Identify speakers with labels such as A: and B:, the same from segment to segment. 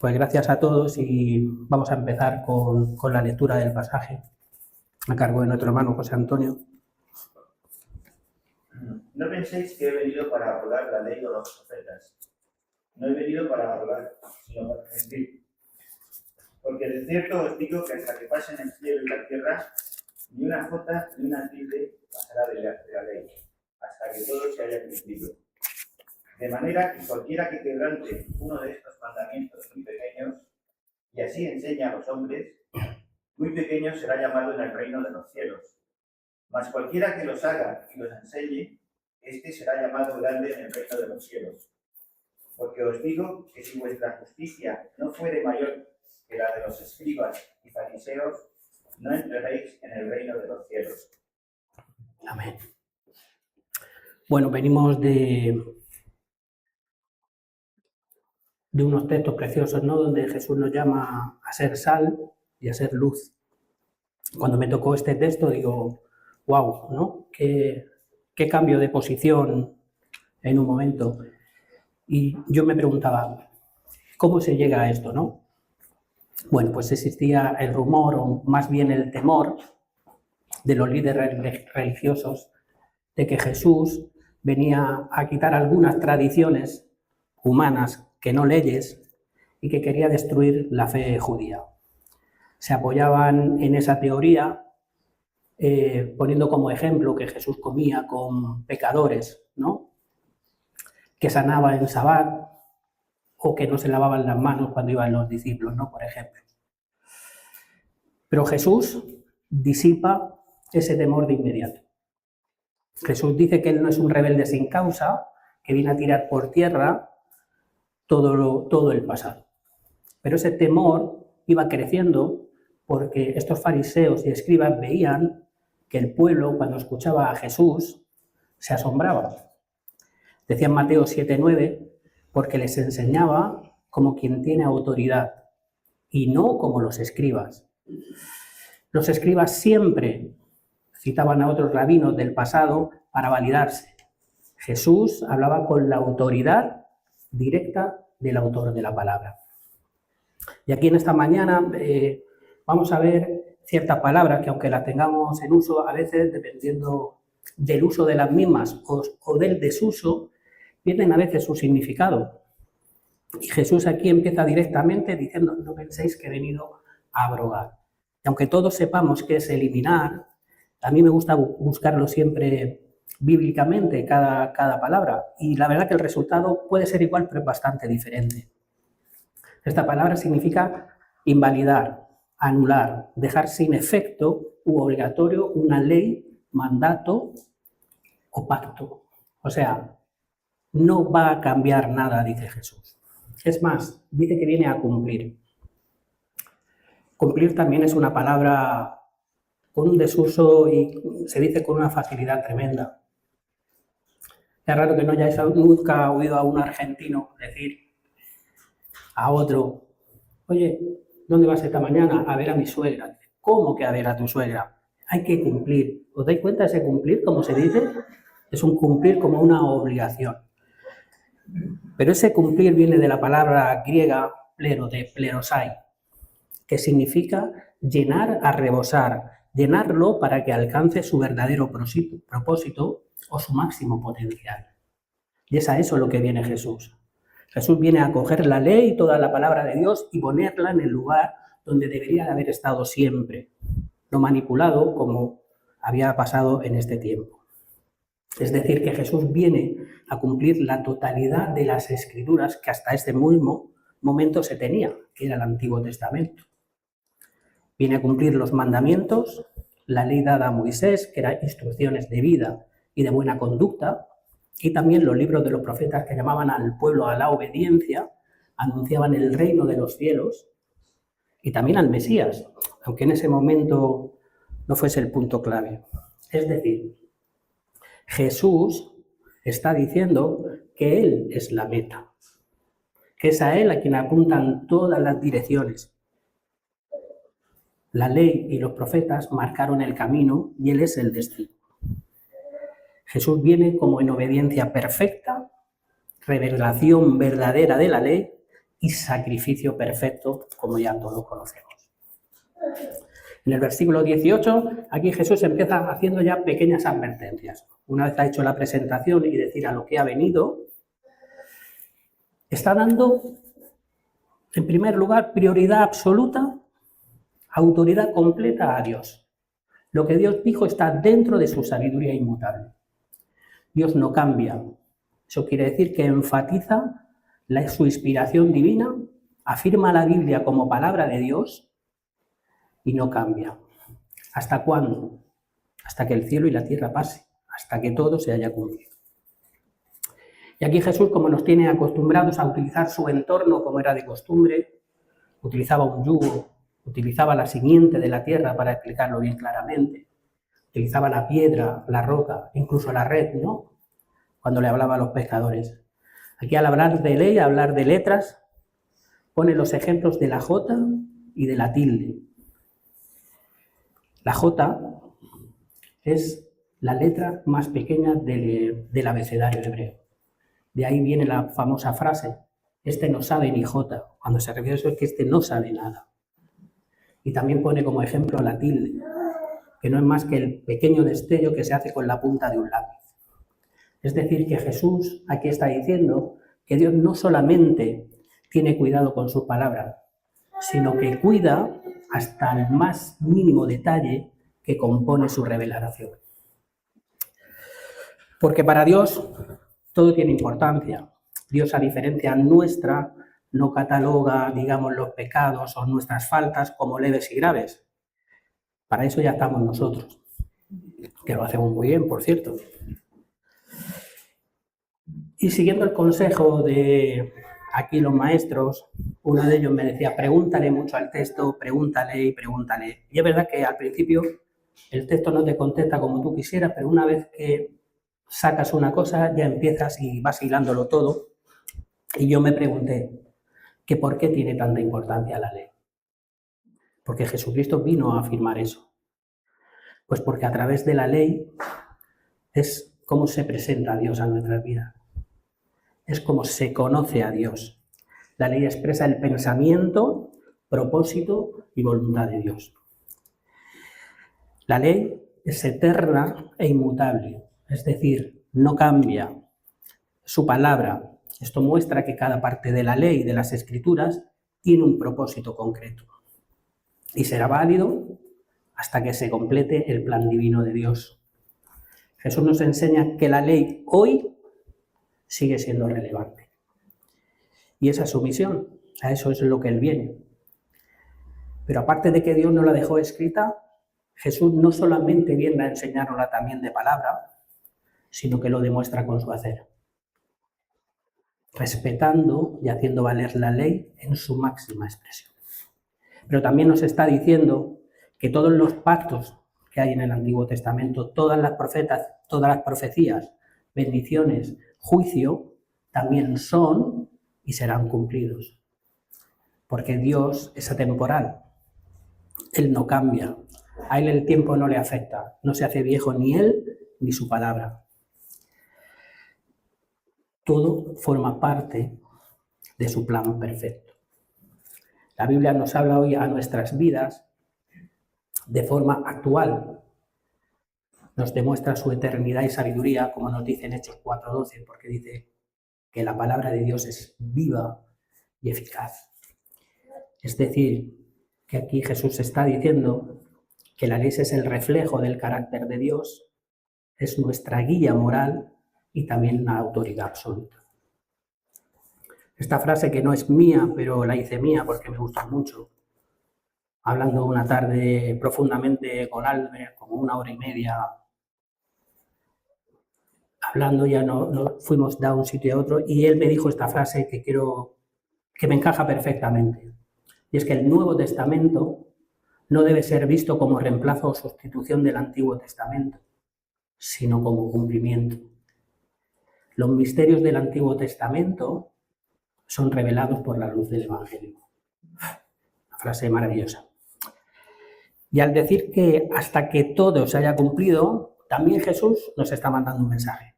A: Pues gracias a todos y vamos a empezar con la lectura del pasaje a cargo de nuestro hermano José Antonio.
B: No penséis que he venido para abrogar la ley o los profetas. No he venido para abrogar, sino para cumplir. Porque de cierto os digo que hasta que pasen el cielo y la tierra, ni una jota ni una tilde pasará de la ley, hasta que todo se haya cumplido. De manera que cualquiera que quebrante uno de estos mandamientos muy pequeños, y así enseña a los hombres, muy pequeño será llamado en el reino de los cielos. Mas cualquiera que los haga y los enseñe, este será llamado grande en el reino de los cielos. Porque os digo que si vuestra justicia no fuere mayor que la de los escribas y fariseos, no entraréis en el reino de los cielos.
A: Amén. Bueno, venimos de unos textos preciosos, ¿no? Donde Jesús nos llama a ser sal y a ser luz. Cuando me tocó este texto digo, wow, ¿no? Qué cambio de posición en un momento. Y yo me preguntaba, ¿cómo se llega a esto, no? Bueno, pues existía el rumor, o más bien el temor, de los líderes religiosos de que Jesús venía a quitar algunas tradiciones humanas, que no leyes, y que quería destruir la fe judía. Se apoyaban en esa teoría, poniendo como ejemplo que Jesús comía con pecadores, ¿no? Que sanaba en Sabbat, o que no se lavaban las manos cuando iban los discípulos, ¿no? Por ejemplo. Pero Jesús disipa ese temor de inmediato. Jesús dice que él no es un rebelde sin causa, que viene a tirar por tierra todo el pasado. Pero ese temor iba creciendo porque estos fariseos y escribas veían que el pueblo, cuando escuchaba a Jesús, se asombraba. Decía en Mateo 7:9, porque les enseñaba como quien tiene autoridad y no como los escribas. Los escribas siempre citaban a otros rabinos del pasado para validarse. Jesús hablaba con la autoridad directa del autor de la palabra. Y aquí en esta mañana vamos a ver ciertas palabras que, aunque las tengamos en uso, a veces, dependiendo del uso de las mismas o del desuso, pierden a veces su significado. Y Jesús aquí empieza directamente diciendo, no penséis que he venido a abrogar. Y aunque todos sepamos qué es eliminar, a mí me gusta buscarlo siempre bíblicamente, cada palabra. Y la verdad que el resultado puede ser igual, pero es bastante diferente. Esta palabra significa invalidar, anular, dejar sin efecto u obligatorio una ley, mandato o pacto. O sea, no va a cambiar nada, dice Jesús. Es más, dice que viene a cumplir. Cumplir también es una palabra con un desuso y se dice con una facilidad tremenda. Es raro que no hayáis nunca oído a un argentino decir a otro, oye, ¿dónde vas esta mañana? A ver a mi suegra. ¿Cómo que a ver a tu suegra? Hay que cumplir. ¿Os dais cuenta de ese cumplir, como se dice? Es un cumplir como una obligación. Pero ese cumplir viene de la palabra griega plero, de plerosai, que significa llenar a rebosar, llenarlo para que alcance su verdadero propósito o su máximo potencial. Y es a eso lo que viene Jesús. Jesús viene a coger la ley y toda la palabra de Dios y ponerla en el lugar donde debería de haber estado siempre, no manipulado como había pasado en este tiempo. Es decir, que Jesús viene a cumplir la totalidad de las escrituras que hasta este mismo momento se tenía, que era el Antiguo Testamento. Viene a cumplir los mandamientos, la ley dada a Moisés, que eran instrucciones de vida y de buena conducta, y también los libros de los profetas que llamaban al pueblo a la obediencia, anunciaban el reino de los cielos, y también al Mesías, aunque en ese momento no fuese el punto clave. Es decir, Jesús está diciendo que Él es la meta, que es a Él a quien apuntan todas las direcciones. La ley y los profetas marcaron el camino y Él es el destino. Jesús viene como en obediencia perfecta, revelación verdadera de la ley y sacrificio perfecto, como ya todos conocemos. En el versículo 18, aquí Jesús empieza haciendo ya pequeñas advertencias. Una vez ha hecho la presentación y decir a lo que ha venido, está dando, en primer lugar, prioridad absoluta, autoridad completa a Dios. Lo que Dios dijo está dentro de su sabiduría inmutable. Dios no cambia. Eso quiere decir que enfatiza su inspiración divina, afirma la Biblia como palabra de Dios y no cambia. ¿Hasta cuándo? Hasta que el cielo y la tierra pase, hasta que todo se haya cumplido. Y aquí Jesús, como nos tiene acostumbrados a utilizar su entorno como era de costumbre, utilizaba un yugo, utilizaba la simiente de la tierra para explicarlo bien claramente, utilizaba la piedra, la roca, incluso la red, ¿no? Cuando le hablaba a los pescadores. Aquí al hablar de ley, hablar de letras, pone los ejemplos de la jota y de la tilde. La jota es la letra más pequeña del abecedario hebreo. De ahí viene la famosa frase, este no sabe ni jota. Cuando se refiere a eso es que este no sabe nada. Y también pone como ejemplo la tilde, que no es más que el pequeño destello que se hace con la punta de un lápiz. Es decir, que Jesús aquí está diciendo que Dios no solamente tiene cuidado con sus palabras, sino que cuida hasta el más mínimo detalle que compone su revelación. Porque para Dios todo tiene importancia. Dios, a diferencia nuestra, no cataloga, digamos, los pecados o nuestras faltas como leves y graves. Para eso ya estamos nosotros, que lo hacemos muy bien, por cierto. Y siguiendo el consejo de aquí los maestros, uno de ellos me decía, pregúntale mucho al texto, pregúntale y pregúntale. Y es verdad que al principio el texto no te contesta como tú quisieras, pero una vez que sacas una cosa ya empiezas y vas hilándolo todo. Y yo me pregunté, ¿que por qué tiene tanta importancia la ley? Porque Jesucristo vino a afirmar eso. Pues porque a través de la ley es cómo se presenta a Dios a nuestras vidas. Es como se conoce a Dios. La ley expresa el pensamiento, propósito y voluntad de Dios. La ley es eterna e inmutable, es decir, no cambia. Su palabra, esto muestra que cada parte de la ley y de las Escrituras tiene un propósito concreto y será válido hasta que se complete el plan divino de Dios. Jesús nos enseña que la ley hoy sigue siendo relevante. Y esa es su misión, a eso es lo que Él viene. Pero aparte de que Dios nos la dejó escrita, Jesús no solamente viene a enseñárnosla también de palabra, sino que lo demuestra con su hacer, respetando y haciendo valer la ley en su máxima expresión. Pero también nos está diciendo que todos los pactos que hay en el Antiguo Testamento, todas las profecías, bendiciones, juicio, también son y serán cumplidos. Porque Dios es atemporal, Él no cambia, a Él el tiempo no le afecta, no se hace viejo ni Él ni su palabra. Todo forma parte de su plan perfecto. La Biblia nos habla hoy a nuestras vidas de forma actual. Nos demuestra su eternidad y sabiduría, como nos dice en Hechos 4:12, porque dice que la palabra de Dios es viva y eficaz. Es decir, que aquí Jesús está diciendo que la ley es el reflejo del carácter de Dios, es nuestra guía moral y también una autoridad absoluta. Esta frase que no es mía, pero la hice mía porque me gustó mucho, hablando una tarde profundamente con Albert, como 1 hora y media, hablando ya no fuimos de un sitio a otro, y él me dijo esta frase que me encaja perfectamente. Y es que el Nuevo Testamento no debe ser visto como reemplazo o sustitución del Antiguo Testamento, sino como cumplimiento. Los misterios del Antiguo Testamento son revelados por la luz del Evangelio. Una frase maravillosa. Y al decir que hasta que todo se haya cumplido, también Jesús nos está mandando un mensaje.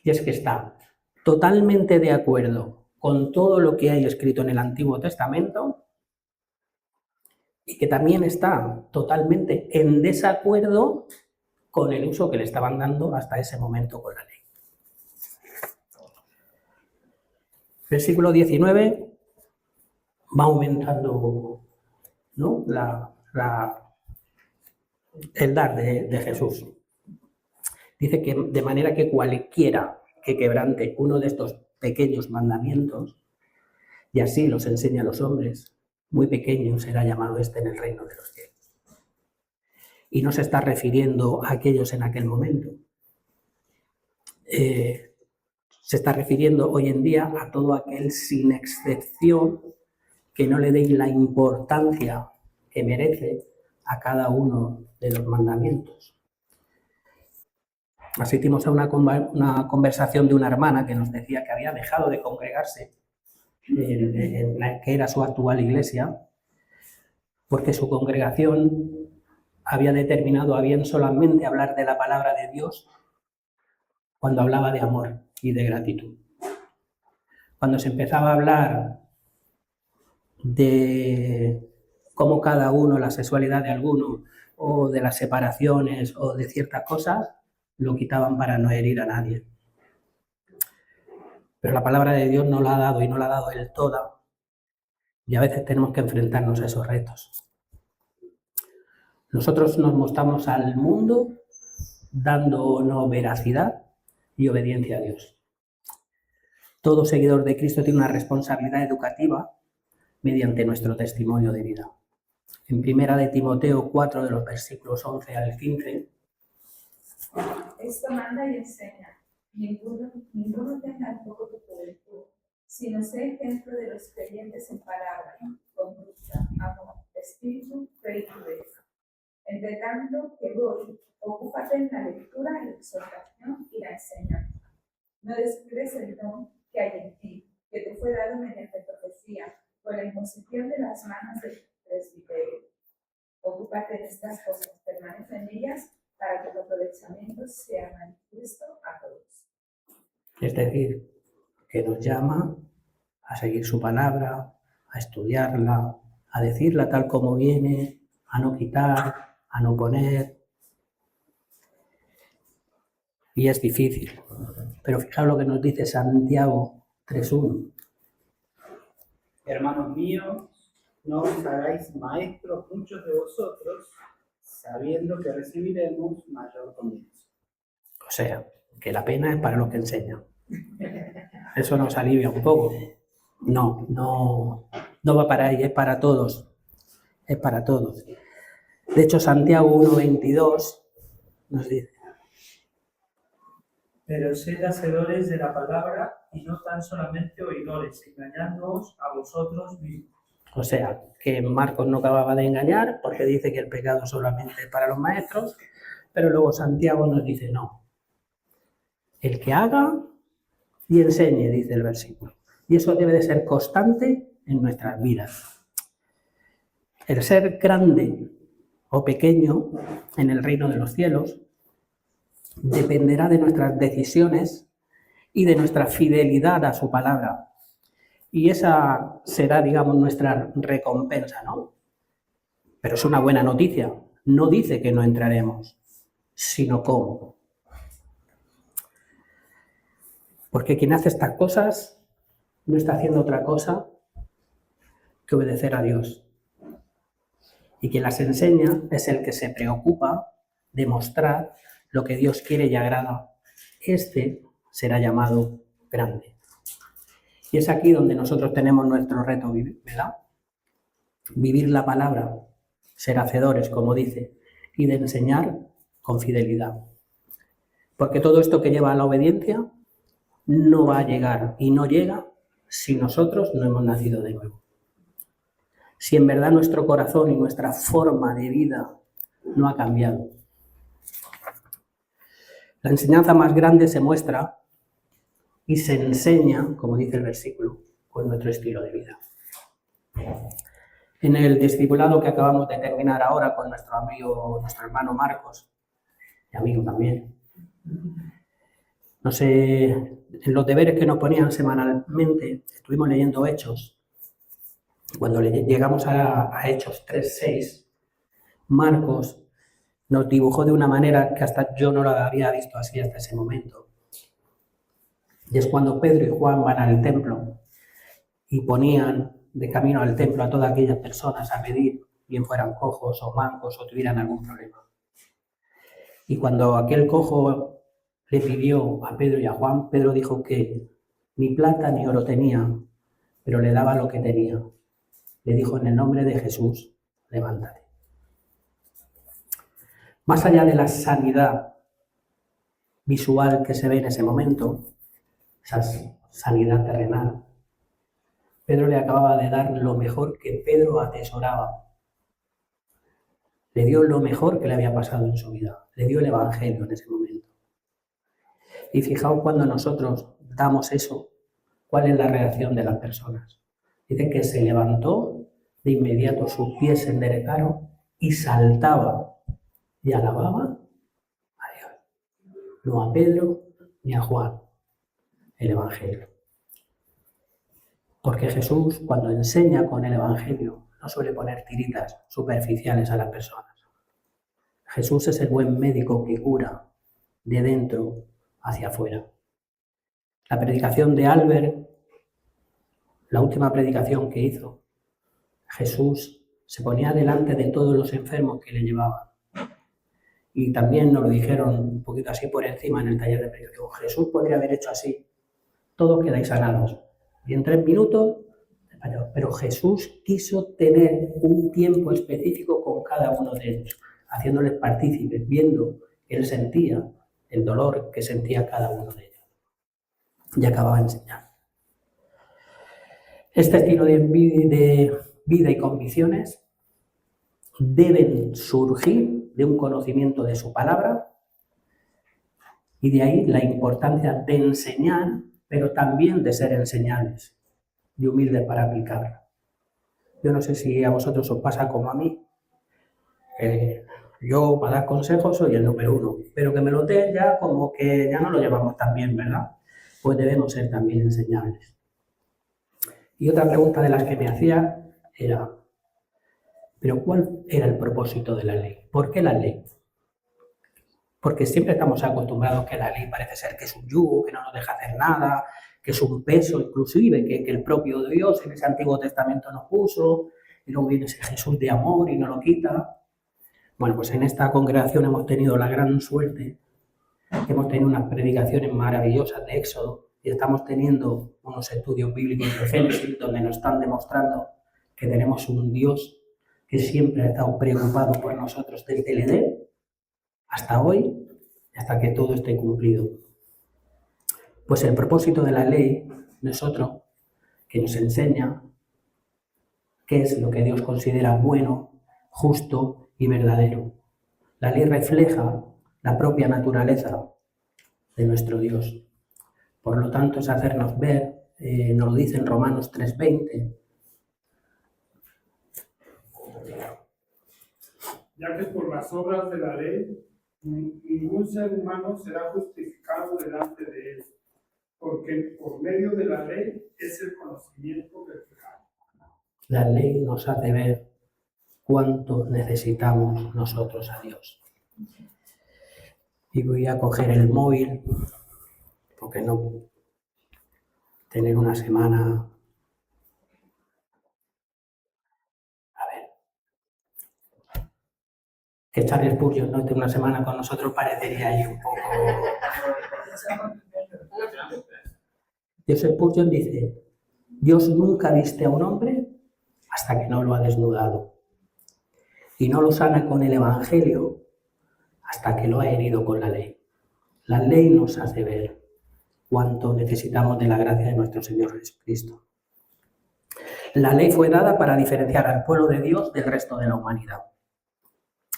A: Y es que está totalmente de acuerdo con todo lo que hay escrito en el Antiguo Testamento y que también está totalmente en desacuerdo con el uso que le estaban dando hasta ese momento con la ley. Versículo 19 va aumentando, ¿no?, el dar de Jesús. Dice que de manera que cualquiera que quebrante uno de estos pequeños mandamientos, y así los enseña a los hombres, muy pequeño será llamado este en el reino de los cielos. Y no se está refiriendo a aquellos en aquel momento. Se está refiriendo hoy en día a todo aquel sin excepción que no le dé la importancia que merece a cada uno de los mandamientos. Asistimos a una conversación de una hermana que nos decía que había dejado de congregarse en la que era su actual iglesia, porque su congregación había determinado a bien solamente hablar de la palabra de Dios cuando hablaba de amor y de gratitud. Cuando se empezaba a hablar de cómo cada uno, la sexualidad de alguno, o de las separaciones, o de ciertas cosas, lo quitaban para no herir a nadie. Pero la palabra de Dios no la ha dado y no la ha dado él toda, y a veces tenemos que enfrentarnos a esos retos. Nosotros nos mostramos al mundo dándonos veracidad y obediencia a Dios. Todo seguidor de Cristo tiene una responsabilidad educativa mediante nuestro testimonio de vida. En 1 de Timoteo 4, de los versículos 11 al 15.
C: Esto manda y enseña. Ninguno tenga poco tu juventud, sino sé ejemplo de los creyentes en palabra, conducta, amor, espíritu, fe y pureza. Entre tanto que voy, ocúpate en la lectura, la exhortación y la enseñanza. No descuides el don que hay en ti, que te fue dado mediante profecía, por la imposición de las manos del presbiterio. Ocúpate de estas cosas, permanece en ellas, para que tu aprovechamiento sea manifiesto a todos.
A: Es decir, que nos llama a seguir su palabra, a estudiarla, a decirla tal como viene, a no quitar, a no poner. Y es difícil. Pero fijaos lo que nos dice Santiago 3:1.
D: Hermanos míos, no os hagáis maestros muchos de vosotros, sabiendo que recibiremos mayor condenación.
A: O sea, que la pena es para los que enseñan. Eso nos alivia un poco. No va para ahí, es para todos. Es para todos. De hecho, Santiago 1:22 nos dice:
E: Pero sed hacedores de la palabra y no tan solamente oidores, engañándoos a vosotros mismos.
A: O sea, que Marcos no acababa de engañar porque dice que el pecado solamente es para los maestros, pero luego Santiago nos dice no. El que haga y enseñe, dice el versículo. Y eso debe de ser constante en nuestras vidas. El ser grande o pequeño en el reino de los cielos dependerá de nuestras decisiones y de nuestra fidelidad a su palabra. Y esa será, digamos, nuestra recompensa, ¿no? Pero es una buena noticia. No dice que no entraremos, sino cómo. Porque quien hace estas cosas no está haciendo otra cosa que obedecer a Dios. Y quien las enseña es el que se preocupa de mostrar lo que Dios quiere y agrada. Este será llamado grande. Y es aquí donde nosotros tenemos nuestro reto, ¿verdad? Vivir la palabra, ser hacedores, como dice, y de enseñar con fidelidad. Porque todo esto que lleva a la obediencia no va a llegar y no llega si nosotros no hemos nacido de nuevo. Si en verdad nuestro corazón y nuestra forma de vida no ha cambiado. La enseñanza más grande se muestra y se enseña, como dice el versículo, con nuestro estilo de vida. En el discipulado que acabamos de terminar ahora con nuestro amigo, nuestro hermano Marcos, y amigo también, No sé, en los deberes que nos ponían semanalmente, estuvimos leyendo Hechos. Cuando llegamos a Hechos 3:6, Marcos nos dibujó de una manera que hasta yo no la había visto así hasta ese momento. Y es cuando Pedro y Juan van al templo y ponían de camino al templo a todas aquellas personas a pedir, bien fueran cojos o mancos o tuvieran algún problema. Y cuando aquel cojo le pidió a Pedro y a Juan, Pedro dijo que ni plata ni oro tenía, pero le daba lo que tenía. Le dijo: en el nombre de Jesús, levántate. Más allá de la sanidad visual que se ve en ese momento, esa sanidad terrenal, Pedro le acababa de dar lo mejor que Pedro atesoraba. Le dio lo mejor que le había pasado en su vida. Le dio el Evangelio en ese momento. Y fijaos, cuando nosotros damos eso, ¿cuál es la reacción de las personas? Dice que se levantó, de inmediato sus pies se enderezaron y saltaba y alababa a Dios. No a Pedro ni a Juan, el Evangelio. Porque Jesús, cuando enseña con el Evangelio, no suele poner tiritas superficiales a las personas. Jesús es el buen médico que cura de dentro hacia afuera. La predicación de Albert, la última predicación que hizo, Jesús se ponía delante de todos los enfermos que le llevaban. Y también nos lo dijeron un poquito así por encima en el taller de predicación. Jesús podría haber hecho así: todos quedáis sanados. Y en 3 minutos, pero Jesús quiso tener un tiempo específico con cada uno de ellos, haciéndoles partícipes, viendo que él sentía el dolor que sentía cada uno de ellos. Y acababa de enseñar. Este estilo de vida y convicciones deben surgir de un conocimiento de su palabra, y de ahí la importancia de enseñar, pero también de ser enseñables y humildes para aplicarla. Yo no sé si a vosotros os pasa como a mí. Yo para dar consejos soy el número 1, pero que me lo den ya como que ya no lo llevamos tan bien, ¿verdad? Pues debemos ser también enseñables. Y otra pregunta de las que me hacía era: ¿pero cuál era el propósito de la ley? ¿Por qué la ley? Porque siempre estamos acostumbrados que la ley parece ser que es un yugo, que no nos deja hacer nada, que es un peso inclusive, que el propio Dios en ese Antiguo Testamento nos puso, y luego viene ese Jesús de amor y nos lo quita. Bueno, pues en esta congregación hemos tenido la gran suerte, que hemos tenido unas predicaciones maravillosas de Éxodo, y estamos teniendo unos estudios bíblicos de Génesis donde nos están demostrando que tenemos un Dios que siempre ha estado preocupado por nosotros desde el Edén hasta hoy, hasta que todo esté cumplido. Pues el propósito de la ley no es otro que nos enseña qué es lo que Dios considera bueno, justo y verdadero. La ley refleja la propia naturaleza de nuestro Dios. Por lo tanto, es hacernos ver, nos lo dice en Romanos 3:20.
F: Ya que por las obras de la ley ningún ser humano será justificado delante de él, porque por medio de la ley es el conocimiento reflejado.
A: La ley nos hace ver cuánto necesitamos nosotros a Dios. Y voy a coger el móvil, porque no tener una semana. A ver. Que Charles Spurgeon no esté una semana con nosotros parecería ahí un poco. Joseph Spurgeon dice: Dios nunca viste a un hombre hasta que no lo ha desnudado, y no lo sana con el Evangelio hasta que lo ha herido con la ley. La ley nos hace ver cuánto necesitamos de la gracia de nuestro Señor Jesucristo. La ley fue dada para diferenciar al pueblo de Dios del resto de la humanidad.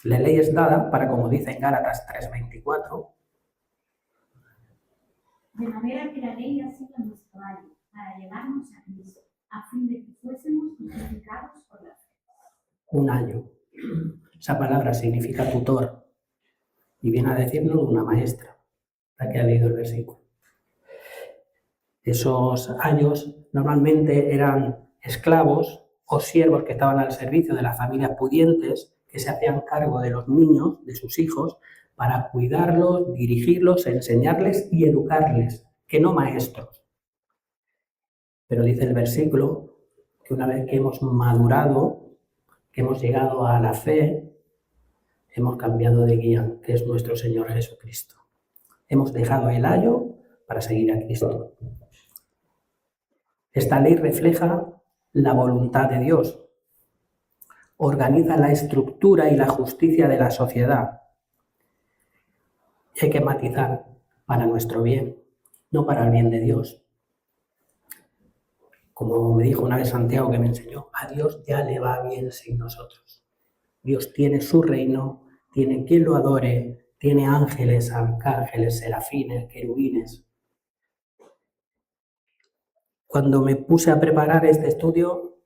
A: La ley es dada para, como dice en Gálatas 3:24,
G: de manera que la ley ha sido nuestro ayo para llevarnos a Cristo, a fin de que fuésemos justificados por la fe.
A: Un ayo. Esa palabra significa tutor y viene a decirnos una maestra, la que ha leído el versículo. Esos ayos normalmente eran esclavos o siervos que estaban al servicio de las familias pudientes, que se hacían cargo de los niños, de sus hijos, para cuidarlos, dirigirlos, enseñarles y educarles, que no maestros. Pero dice el versículo que una vez que hemos madurado, que hemos llegado a la fe, hemos cambiado de guía, que es nuestro Señor Jesucristo. Hemos dejado el ayo para seguir a Cristo. Esta ley refleja la voluntad de Dios, organiza la estructura y la justicia de la sociedad. Y hay que matizar para nuestro bien, no para el bien de Dios. Como me dijo una vez Santiago, que me enseñó, a Dios ya le va bien sin nosotros. Dios tiene su reino, tiene quien lo adore, tiene ángeles, arcángeles, serafines, querubines. Cuando me puse a preparar este estudio,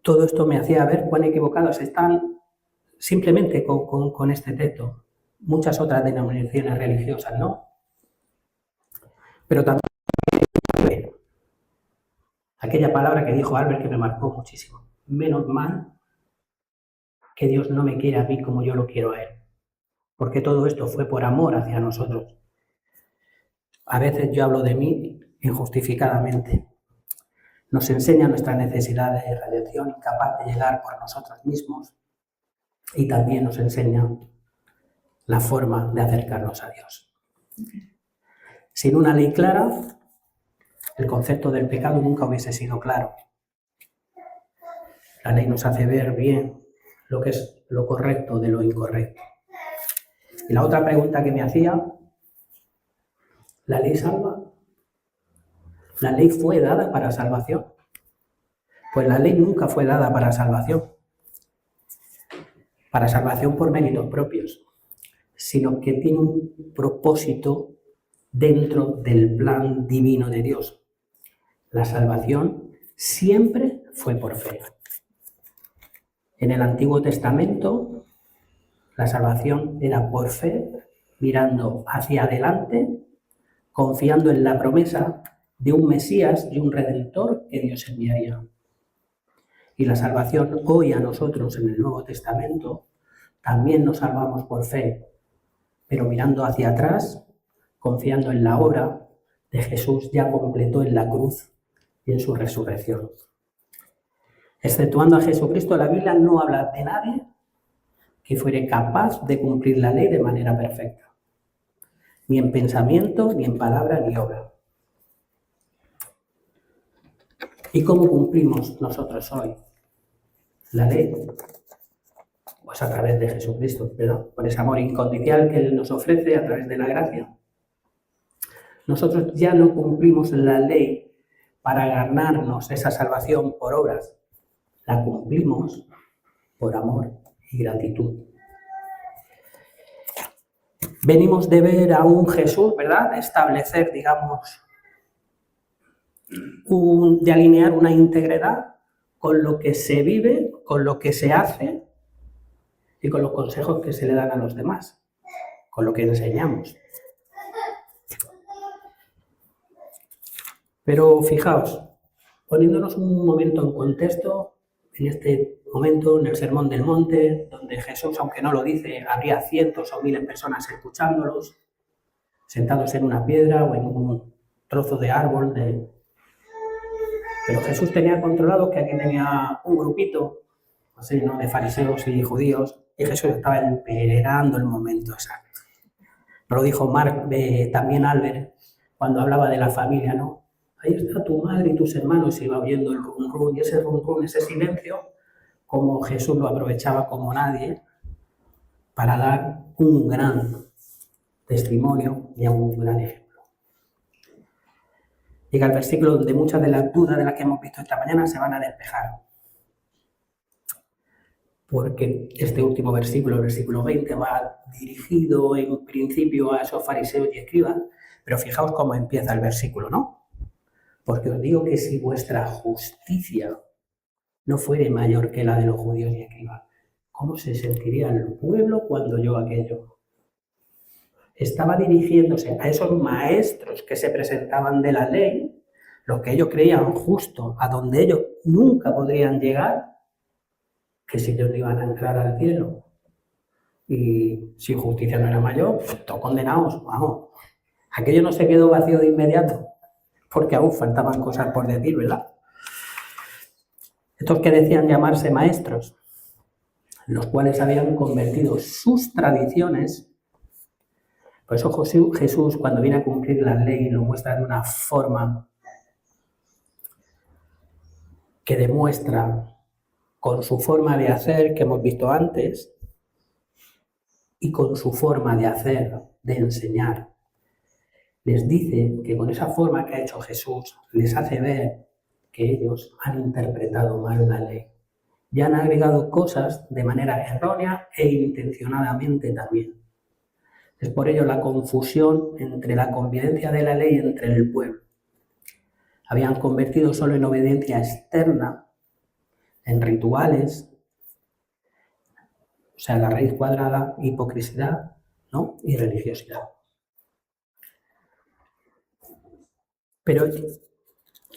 A: todo esto me hacía ver cuán equivocados están simplemente con este texto. Muchas otras denominaciones religiosas, ¿no? Pero también aquella palabra que dijo Albert que me marcó muchísimo. Menos mal que Dios no me quiere a mí como yo lo quiero a Él. Porque todo esto fue por amor hacia nosotros. A veces yo hablo de mí injustificadamente. Nos enseña nuestra necesidad de redención, incapaz de llegar por nosotros mismos. Y también nos enseña la forma de acercarnos a Dios. Sin una ley clara, el concepto del pecado nunca hubiese sido claro. La ley nos hace ver bien lo que es lo correcto de lo incorrecto. Y la otra pregunta que me hacía, ¿la ley salva? ¿La ley fue dada para salvación? Pues la ley nunca fue dada para salvación por méritos propios, sino que tiene un propósito dentro del plan divino de Dios. La salvación siempre fue por fe. En el Antiguo Testamento, la salvación era por fe, mirando hacia adelante, confiando en la promesa de un Mesías y un Redentor que Dios enviaría. Y la salvación hoy a nosotros en el Nuevo Testamento, también nos salvamos por fe, pero mirando hacia atrás, confiando en la obra de Jesús ya completó en la cruz y en su resurrección. Exceptuando a Jesucristo, la Biblia no habla de nadie que fuere capaz de cumplir la ley de manera perfecta, ni en pensamiento, ni en palabra, ni obra. ¿Y cómo cumplimos nosotros hoy la ley? Pues a través de Jesucristo, ¿verdad? Por ese amor incondicional que Él nos ofrece a través de la gracia. Nosotros ya no cumplimos la ley para ganarnos esa salvación por obras. La cumplimos por amor y gratitud. Venimos de ver a un Jesús, ¿verdad? De establecer, digamos, de alinear una integridad con lo que se vive, con lo que se hace y con los consejos que se le dan a los demás, con lo que enseñamos. Pero fijaos, poniéndonos un momento en contexto, en este momento, en el Sermón del Monte, donde Jesús, aunque no lo dice, habría cientos o miles de personas escuchándolos, sentados en una piedra o en un trozo de árbol. Pero Jesús tenía controlado que aquí tenía un grupito, así, ¿no?, de fariseos y judíos, y Jesús estaba esperando el momento exacto. Nos lo dijo también Albert, cuando hablaba de la familia, ¿no? Ahí está tu madre y tus hermanos, y iba oyendo el rum rum, y ese rum rum, ese silencio, como Jesús lo aprovechaba como nadie para dar un gran testimonio y un gran ejemplo. Llega el versículo donde muchas de las dudas de las que hemos visto esta mañana se van a despejar. Porque este último versículo, el versículo 20, va dirigido en principio a esos fariseos y escribas, pero fijaos cómo empieza el versículo, ¿no? Porque os digo que si vuestra justicia no fuere mayor que la de los judíos y escribas, ¿cómo se sentiría el pueblo cuando oyó aquello? estaba dirigiéndose a esos maestros que se presentaban de la ley, los que ellos creían justo, a donde ellos nunca podrían llegar, que si ellos no iban a entrar al cielo. Y si justicia no era mayor, pues todos condenados, vamos. Aquello no se quedó vacío de inmediato, porque aún faltaban cosas por decir, ¿verdad? Estos que decían llamarse maestros, los cuales habían convertido sus tradiciones. Por eso Jesús, cuando viene a cumplir la ley, lo muestra de una forma que demuestra con su forma de hacer, que hemos visto antes, y con su forma de hacer, de enseñar. Les dice que con esa forma que ha hecho Jesús, les hace ver que ellos han interpretado mal la ley. Y han agregado cosas de manera errónea e intencionadamente también. Es por ello la confusión entre la convivencia de la ley entre el pueblo. Habían convertido solo en obediencia externa, en rituales, o sea, la raíz cuadrada, hipocresía, ¿no? Y religiosidad. Pero,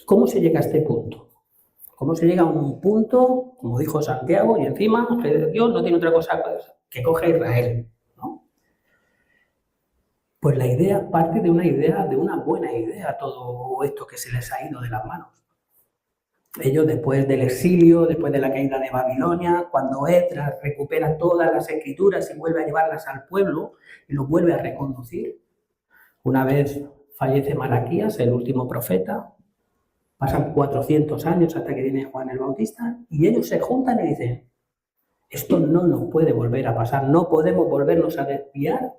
A: ¿cómo se llega a este punto? ¿Cómo se llega a un punto, como dijo Santiago, y encima Dios no tiene otra cosa que coge a Israel, ¿no? Pues la idea parte de una buena idea, todo esto que se les ha ido de las manos. Ellos, después del exilio, después de la caída de Babilonia, cuando Esdras recupera todas las escrituras y vuelve a llevarlas al pueblo y los vuelve a reconducir. Una vez fallece Malaquías, el último profeta, pasan 400 años hasta que viene Juan el Bautista y ellos se juntan y dicen, esto no nos puede volver a pasar, no podemos volvernos a desviar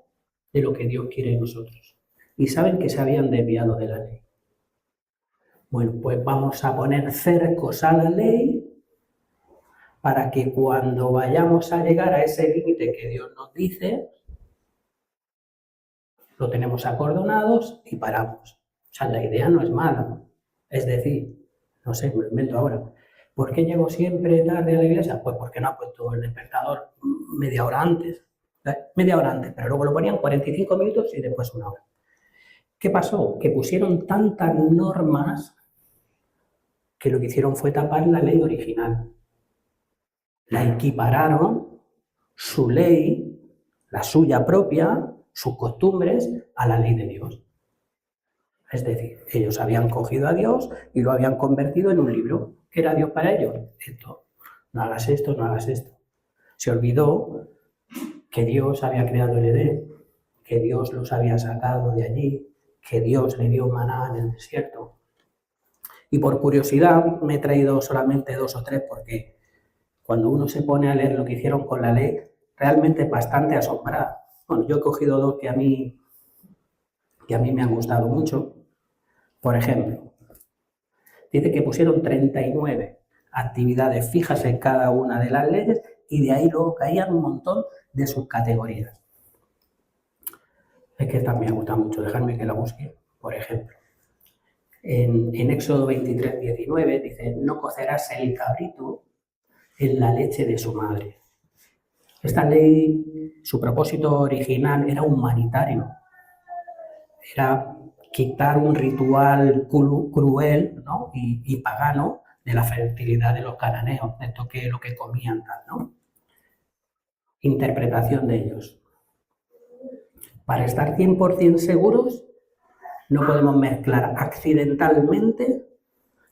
A: de lo que Dios quiere de nosotros. Y saben que se habían desviado de la ley. Bueno, pues vamos a poner cercos a la ley para que cuando vayamos a llegar a ese límite que Dios nos dice, lo tenemos acordonados y paramos. O sea, la idea no es mala. Es decir, no sé, me lo invento ahora. ¿Por qué llego siempre tarde a la iglesia? Pues porque no ha puesto el despertador media hora antes. Media hora antes, pero luego lo ponían 45 minutos y después una hora. ¿Qué pasó? Que pusieron tantas normas que lo que hicieron fue tapar la ley original. La equipararon, su ley, la suya propia, sus costumbres, a la ley de Dios. Es decir, ellos habían cogido a Dios y lo habían convertido en un libro. ¿Qué era Dios para ellos? Esto, no hagas esto, no hagas esto. Se olvidó que Dios había creado el Edén, que Dios los había sacado de allí, que Dios le dio maná en el desierto. Y por curiosidad me he traído solamente 2 o 3 porque cuando uno se pone a leer lo que hicieron con la ley, realmente es bastante asombrado. Bueno, yo he cogido 2 que a mí me han gustado mucho. Por ejemplo, dice que pusieron 39 actividades fijas en cada una de las leyes y de ahí luego caían un montón de subcategorías. Es que esta me ha gustado mucho, dejadme que la busque. Por ejemplo, en Éxodo 23, 19 dice, no cocerás el cabrito en la leche de su madre. Esta ley, su propósito original era humanitario. Era quitar un ritual cruel, ¿no? y pagano de la fertilidad de los cananeos, de esto que es lo que comían, ¿no? Interpretación de ellos. Para estar 100% seguros, no podemos mezclar accidentalmente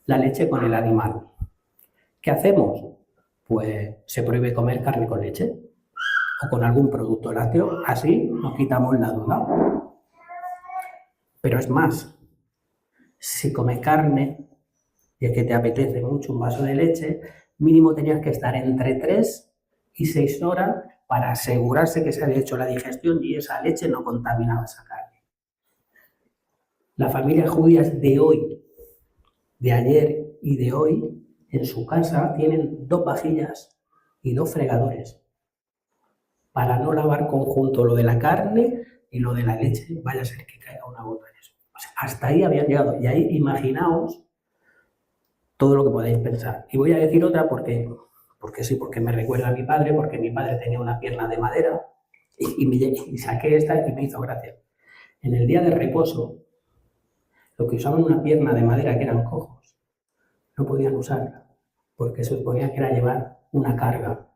A: la leche con el animal. ¿Qué hacemos? Pues se prohíbe comer carne con leche o con algún producto lácteo, así nos quitamos la duda. Pero es más, si comes carne y es que te apetece mucho un vaso de leche, mínimo tenías que estar entre 3 y 6 horas para asegurarse que se había hecho la digestión y esa leche no contaminaba esa carne. Las familias judías de hoy, de ayer y de hoy, en su casa tienen 2 vajillas y 2 fregadores para no lavar conjunto lo de la carne y lo de la leche, vaya a ser que caiga una gota en eso. O sea, hasta ahí habían llegado. Y ahí imaginaos todo lo que podéis pensar. Y voy a decir otra porque sí, porque me recuerda a mi padre, porque mi padre tenía una pierna de madera Y saqué esta y me hizo gracia. En el día de reposo, lo que usaban una pierna de madera, que eran cojos, no podían usarla, porque se suponía que era llevar una carga,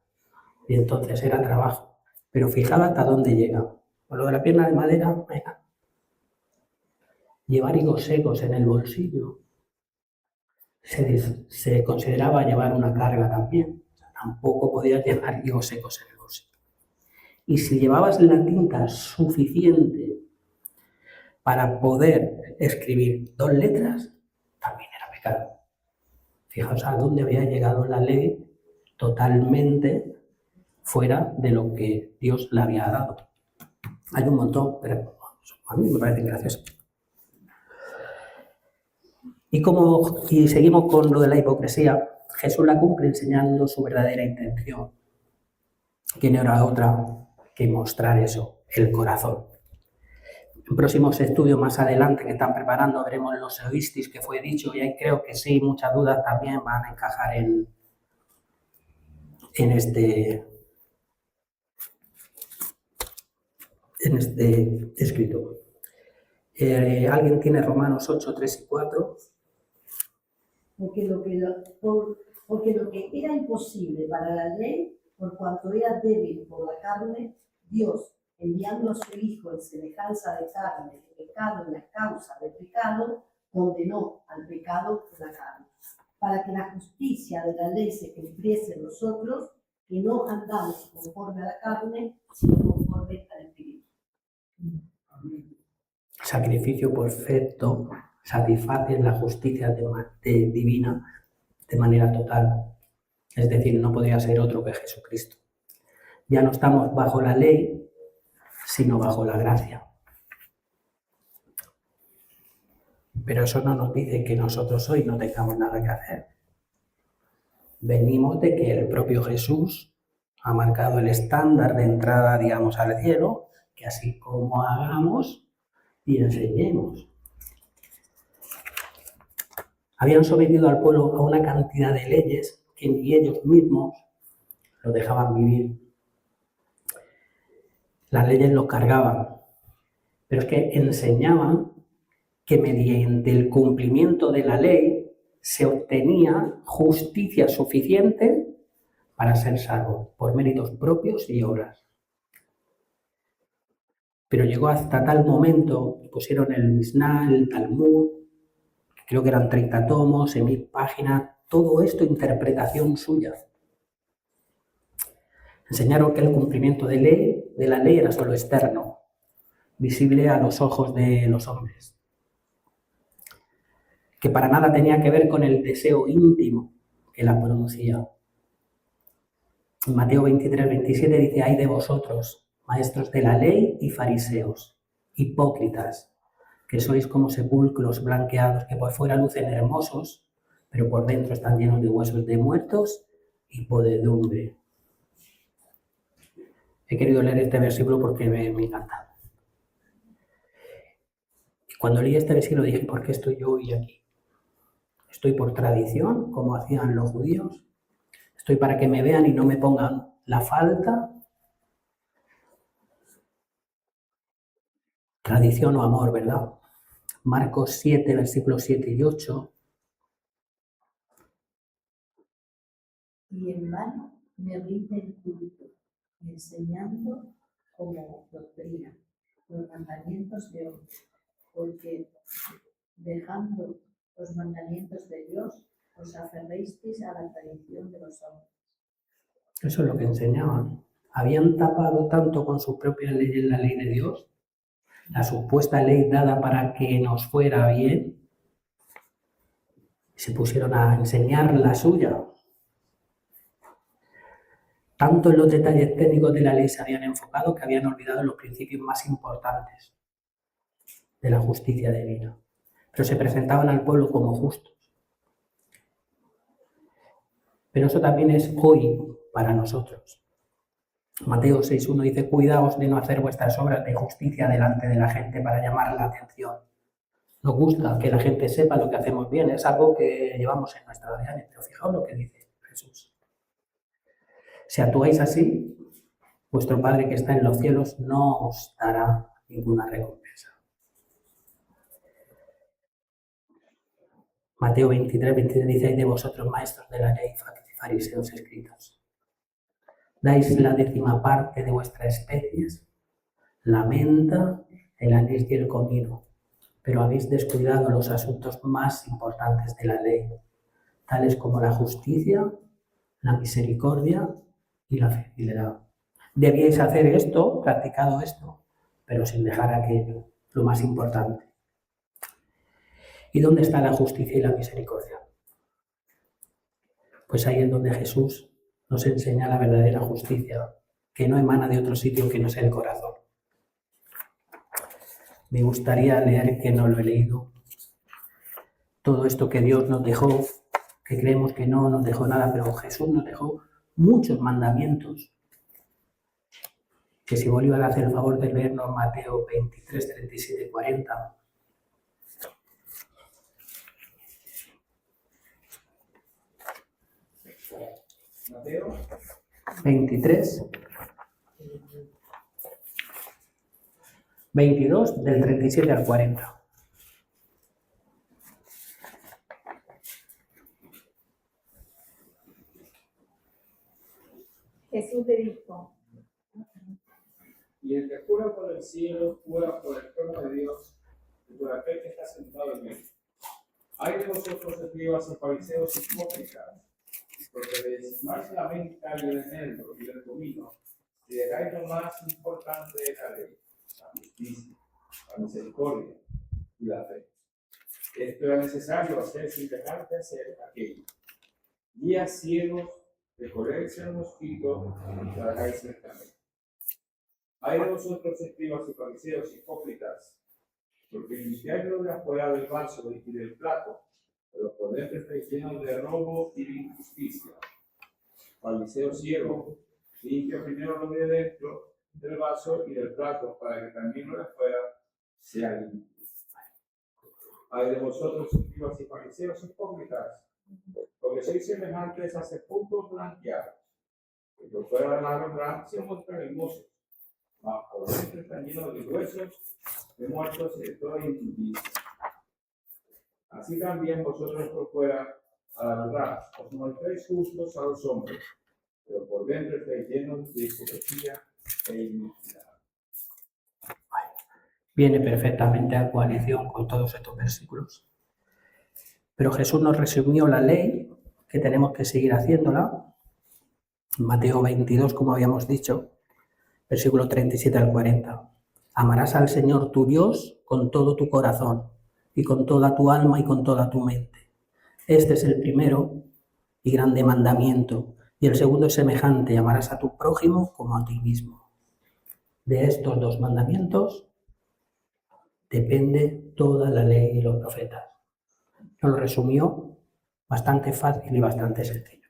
A: y entonces era trabajo. Pero fijad hasta dónde llega. Con lo de la pierna de madera, venga. Llevar higos secos en el bolsillo se consideraba llevar una carga también. O sea, tampoco podías llevar higos secos en el bolsillo. Y si llevabas la tinta suficiente para poder escribir 2 letras, también era pecado. Fijaos a dónde había llegado la ley, totalmente fuera de lo que Dios le había dado. Hay un montón, pero a mí me parece gracioso. Y seguimos con lo de la hipocresía. Jesús la cumple enseñando su verdadera intención, que no era otra que mostrar eso, el corazón. En próximos estudios más adelante que están preparando veremos los eoistis que fue dicho, y ahí creo que sí, muchas dudas también van a encajar en este escrito. ¿Alguien tiene Romanos 8, 3 y 4?
H: Porque lo que era imposible para la ley, por cuanto era débil por la carne, Dios, enviando a su Hijo en semejanza de carne, de pecado y a causa del pecado, condenó al pecado por la carne, para que la justicia de la ley se cumpliese en nosotros, que no andamos conforme a la carne, sino conforme al Espíritu.
A: Sacrificio perfecto satisface la justicia divina de manera total. Es decir, no podría ser otro que Jesucristo. Ya no estamos bajo la ley, sino bajo la gracia. Pero eso no nos dice que nosotros hoy no tengamos nada que hacer. Venimos de que el propio Jesús ha marcado el estándar de entrada, digamos, al cielo, que así como hagamos y enseñemos. Habían sometido al pueblo a una cantidad de leyes que ni ellos mismos lo dejaban vivir. Las leyes los cargaban, pero es que enseñaban que mediante el cumplimiento de la ley se obtenía justicia suficiente para ser salvo, por méritos propios y obras. Pero llegó hasta tal momento, pusieron el Misná, el Talmud, creo que eran 30 tomos, 1000 páginas, todo esto interpretación suya. Enseñaron que el cumplimiento de la ley era solo externo, visible a los ojos de los hombres. Que para nada tenía que ver con el deseo íntimo que la producía. En Mateo 23, 27 dice: «Ay de vosotros, maestros de la ley y fariseos, hipócritas, que sois como sepulcros blanqueados, que por fuera lucen hermosos, pero por dentro están llenos de huesos de muertos y podredumbre». He querido leer este versículo porque me encanta. Y cuando leí este versículo dije: ¿por qué estoy yo hoy aquí? ¿Estoy por tradición, como hacían los judíos? ¿Estoy para que me vean y no me pongan la falta? Tradición o amor, ¿verdad? Marcos 7, versículos 7 y 8.
H: Y en vano me rinden culto, enseñando como doctrina los mandamientos de hombres, porque dejando los mandamientos de Dios, os aferréis a la tradición de los hombres.
A: Eso es lo que enseñaban. Habían tapado tanto con sus propias leyes la ley de Dios, la supuesta ley dada para que nos fuera bien, y se pusieron a enseñar la suya. Tanto en los detalles técnicos de la ley se habían enfocado que habían olvidado los principios más importantes de la justicia divina. Pero se presentaban al pueblo como justos. Pero eso también es hoy para nosotros. Mateo 6.1 dice: «Cuidaos de no hacer vuestras obras de justicia delante de la gente para llamar la atención». Nos gusta que la gente sepa lo que hacemos bien, es algo que llevamos en nuestra ADN, pero fijaos lo que dice Jesús. Si actuáis así, vuestro Padre que está en los cielos no os dará ninguna recompensa. Mateo 23 dice: "Ay de vosotros, maestros de la ley, fariseos escritos, dais la 10ª parte de vuestras especies, la menta, el anís y el comino, pero habéis descuidado los asuntos más importantes de la ley, tales como la justicia, la misericordia y la fidelidad. Debíais hacer esto, practicado esto, pero sin dejar aquello, lo más importante. ¿Y dónde está la justicia y la misericordia? Pues ahí es donde Jesús nos enseña la verdadera justicia, que no emana de otro sitio que no sea el corazón. Me gustaría leer, que no lo he leído, todo esto que Dios nos dejó, que creemos que no nos dejó nada, pero Jesús nos dejó muchos mandamientos. Que si Bolívar hace el favor de leernos Mateo 23, 37, 40.
D: Mateo
A: 23, 22, del 37 al 40.
C: Jesús le dijo:
I: Y el que jura por el cielo, jura por el trono de Dios y por aquel que está sentado en él. Hay de vosotros, escribas y fariseos hipócritas, porque desestimáis la menta y el eneldo y el comino, y dejáis lo más importante de la ley, la justicia, la misericordia y la fe. Esto era necesario hacer sin dejar de hacer aquello. Días ciegos, de colerse el mosquito y trabajáis ciertamente. Hay de vosotros, escribas y fariseos hipócritas, porque limpiáis lo de afuera del vaso y del plato, pero por dentro estáis llenos de robo y de injusticia. Fariseo ciego, limpia primero lo de dentro del vaso y del plato, para que también lo de afuera sea limpio. Hay de vosotros, escribas y fariseos hipócritas, porque sois semejantes a sepulcros blanqueados, que por fuera de la verdad se muestran hermosos, mas por dentro están llenos de huesos, de muertos y de toda injusticia. Así también vosotros por fuera, a la verdad, os mostráis justos a los hombres, pero por dentro estáis llenos de hipocresía e iniquidad.
A: Viene perfectamente a coalición con todos estos versículos. Pero Jesús nos resumió la ley, que tenemos que seguir haciéndola. Mateo 22, como habíamos dicho, versículo 37 al 40. Amarás al Señor tu Dios con todo tu corazón, y con toda tu alma y con toda tu mente. Este es el primero y grande mandamiento, y el segundo es semejante: amarás a tu prójimo como a ti mismo. De estos dos mandamientos depende toda la ley y los profetas. Nos lo resumió bastante fácil y bastante sencillo.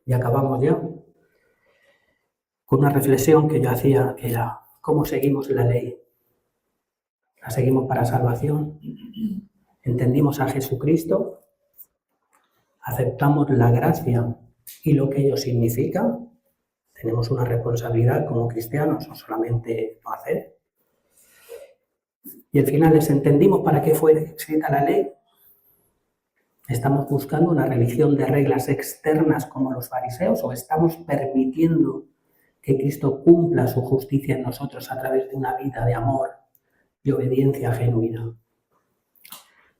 A: Y acabamos ya con una reflexión que yo hacía, que era: ¿cómo seguimos la ley? ¿La seguimos para salvación? ¿Entendimos a Jesucristo? ¿Aceptamos la gracia y lo que ello significa? ¿Tenemos una responsabilidad como cristianos o solamente no hacer? Y al final, ¿les entendimos para qué fue escrita la ley? ¿Estamos buscando una religión de reglas externas como los fariseos, o estamos permitiendo que Cristo cumpla su justicia en nosotros a través de una vida de amor y obediencia genuina?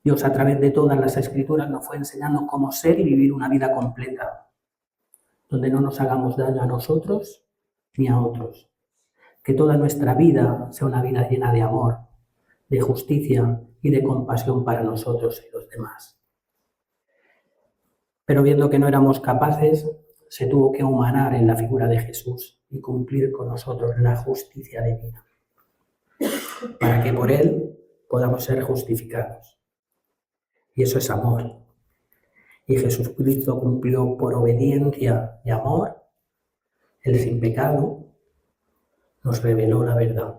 A: Dios, a través de todas las Escrituras, nos fue enseñando cómo ser y vivir una vida completa, donde no nos hagamos daño a nosotros ni a otros. Que toda nuestra vida sea una vida llena de amor, de justicia y de compasión para nosotros y los demás. Pero viendo que no éramos capaces, se tuvo que humanar en la figura de Jesús y cumplir con nosotros la justicia divina, para que por Él podamos ser justificados. Y eso es amor. Y Jesucristo cumplió por obediencia y amor, Él sin pecado, nos reveló la verdad.